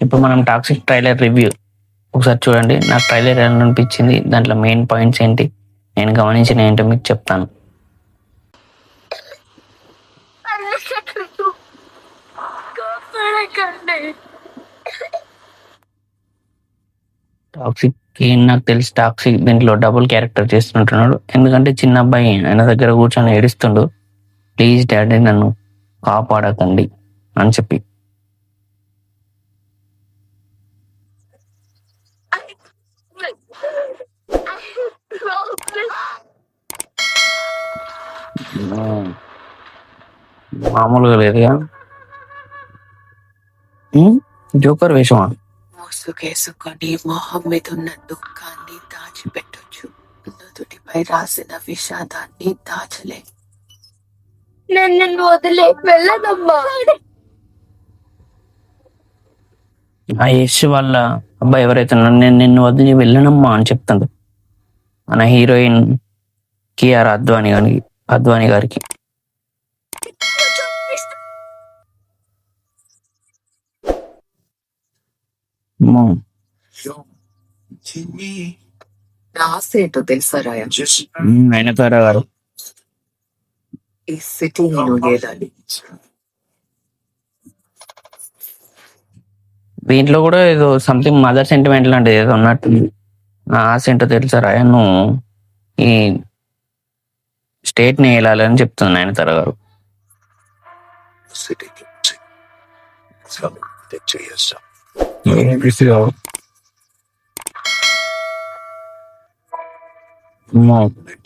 ఇప్పుడు మనం toxic trailer review ఒకసారి చూడండి. నాకు ట్రైలర్ ఎలా అనిపించింది, దాంట్లో మెయిన్ పాయింట్స్ ఏంటి, నేను గమనించిన ఏంటో మీకు చెప్తాను. టాక్సిక్ నాకు తెలిసి టాక్సిక్ దీంట్లో డబుల్ క్యారెక్టర్ చేస్తుంటున్నాడు. ఎందుకంటే చిన్న అబ్బాయి ఆయన దగ్గర కూర్చొని ఏడుస్తుండు, ప్లీజ్ డాడీ నన్ను కాపాడకండి అని చెప్పి. మామూలుగా లేదుగా. జోకర్ వేషమా? మోసుకేసుకొని మొహం మీద ఉన్న దుఃఖాన్ని దాచిపెట్టొచ్చు, నుదుటిపై రాసిన విషాదాన్ని దాచలే. నన్ను వదిలే వెళ్ళదమ్మా. ఆ యశ్ వాళ్ళ అబ్బాయి ఎవరైతే నేను నిన్ను వదిలి వెళ్ళనమ్మా అని చెప్తాడు మన హీరోయిన్ కియారా అద్వాని గారికి. రాసేటో తెలుసా రాయ, నయనతార గారు ఈ సిటీ నేను ఏదాలి. దీంట్లో కూడా ఏదో సంథింగ్ మదర్ సెంటిమెంట్ లాంటిది ఏదో ఉన్నట్టు. ఆశ ఏంటో తెలుసా రాయ, నువ్వు ఈ స్టేట్ ని వెళ్ళాలని చెప్తుంది నయనతార గారు.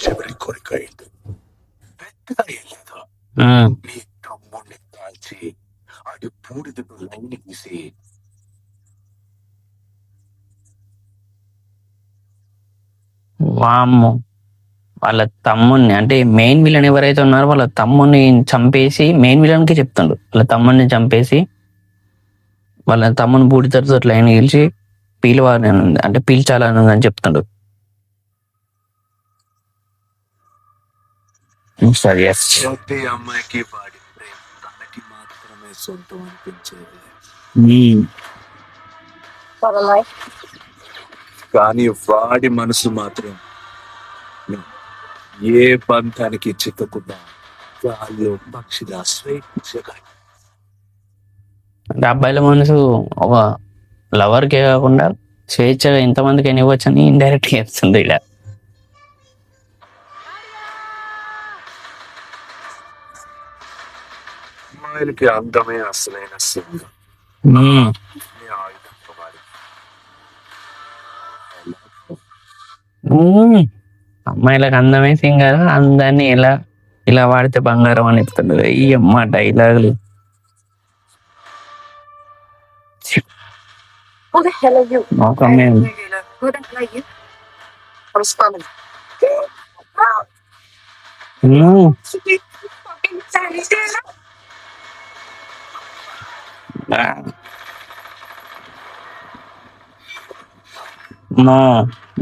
చివరి కోరిక పెద్దగా వెళ్ళదు. నీ తమ్ముడిని కాల్చి అది పూడిదకు లైన్ తీసి వామ్మో, వాళ్ళ తమ్ముడిని అంటే మెయిన్ విలన్ ఎవరైతే ఉన్నారో వాళ్ళ తమ్ముడిని చంపేసి మెయిన్ విలన్ కి చెప్తుండు, వాళ్ళ తమ్ముడిని చంపేసి వాళ్ళ తమ్ముని బూడిదతో లైన్ గెలిచి అంటే పీల్చాలని అని చెప్తుండు. సరే, ప్రతి అమ్మాయికి వాడి ప్రేమ తనకి మాత్రమే సొంతం అనిపించేది, కానీ వాడి మనసు మాత్రం ఏ బంధానికి చిక్కకుండా గాల్లో పక్షిగా స్వేచ్ఛగా. అంటే అబ్బాయిల మనసు ఒక లవర్కే కాకుండా స్వేచ్ఛగా ఎంతమందికి ఇవ్వచ్చు అని ఇండైరెక్ట్ గా చెప్తుంది ఇలా. అమ్మాయిలకి అందమే అసలైన సింగం. అమ్మాయిలకు అందమే సింగారు, అందాన్ని ఇలా వాడితే బంగారం అని చెప్తాడు. ఈ అమ్మ డైలాగులు.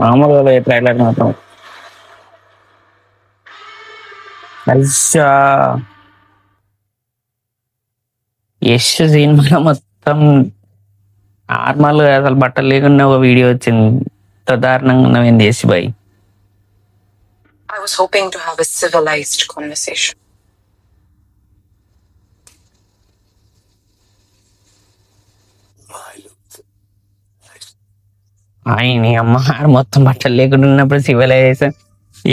మామూలుగా ట్రైలర్ మాత్రం యశ్ సినిమాలో మొత్తం నార్మల్ గా అసలు బట్టలు లేకుండా ఒక వీడియో వచ్చింది. దారుణంగా ఉన్నవింది యశ్ బాయ్. I was hoping to have a civilized conversation. ఆయన అమ్మ మొత్తం బట్టలు లేకుండా ఉన్నప్పుడు సివిలైజేషన్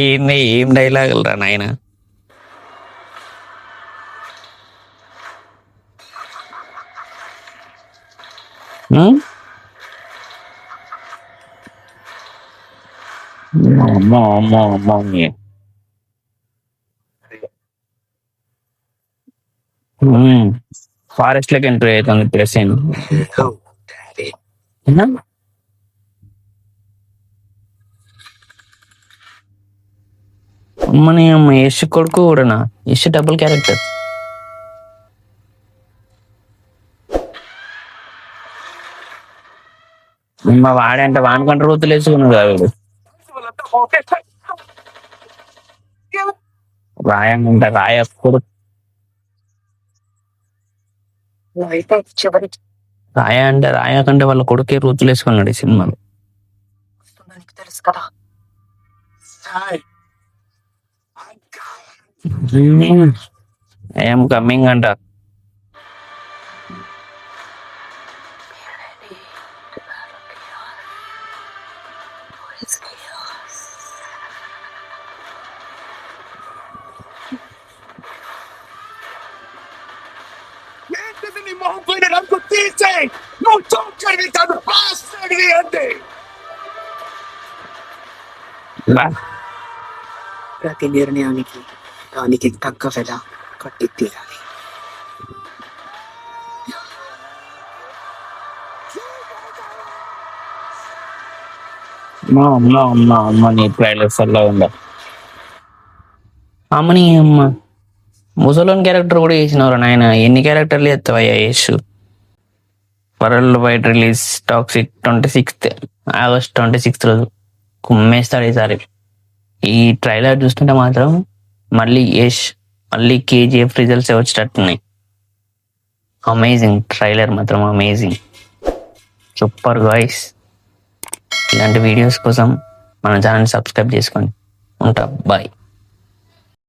ఏంది, ఏం డైలాగులు రా నాయన. ఫారెస్ట్ లోకి ఎంట్రీ అవుతుంది ప్రెస్. అమ్మని అమ్మ యశ్ కొడుకు కూడానా? Yash double character. మా వాడంటే వానుకుంటే రూతులు వేసుకున్నాడు ఆవిడ. రాయంట రాయ కొడుకు. అయితే చివరి రాయ అంటే రాయ కంటే వాళ్ళ కొడుకే రూతులు వేసుకున్నాడు ఈ సినిమాలో. వస్తుందని నీకు తెలుసు కదా. Hey, I'm coming. I'm coming అంట. What is chaos? ఏంటిది నీ మొహం పోయిన రంగు తీసేయ్. నువ్వు చూడండి కాదు పాస్టర్ని అంటే. ప్రతి నిర్ణయానికి దానికి తగ్గ వెల కట్టి తీరాలి. అమ్మ నీ ట్రైలర్స్ అలా ఉందా అమ్మని అమ్మ. ముసలోన్ క్యారెక్టర్ కూడా చేసినవరా నాయన. ఎన్ని క్యారెక్టర్లు చేస్తావయ్యా యేసు. World wide release Toxic 26th August 26th రోజు కుమ్మేస్తాడు ఈసారి. ఈ ట్రైలర్ చూస్తుంటే మాత్రం మళ్ళీ యష్ మళ్ళీ కేజీఎఫ్ రిజల్ట్స్ వచ్చేటట్టున్నాయి. అమేజింగ్ ట్రైలర్ మాత్రం అమేజింగ్, సూపర్ గాయ్స్. ఇలాంటి వీడియోస్ కోసం మన ఛానల్ సబ్స్క్రైబ్ చేసుకోండి. ఉంటా, బాయ్.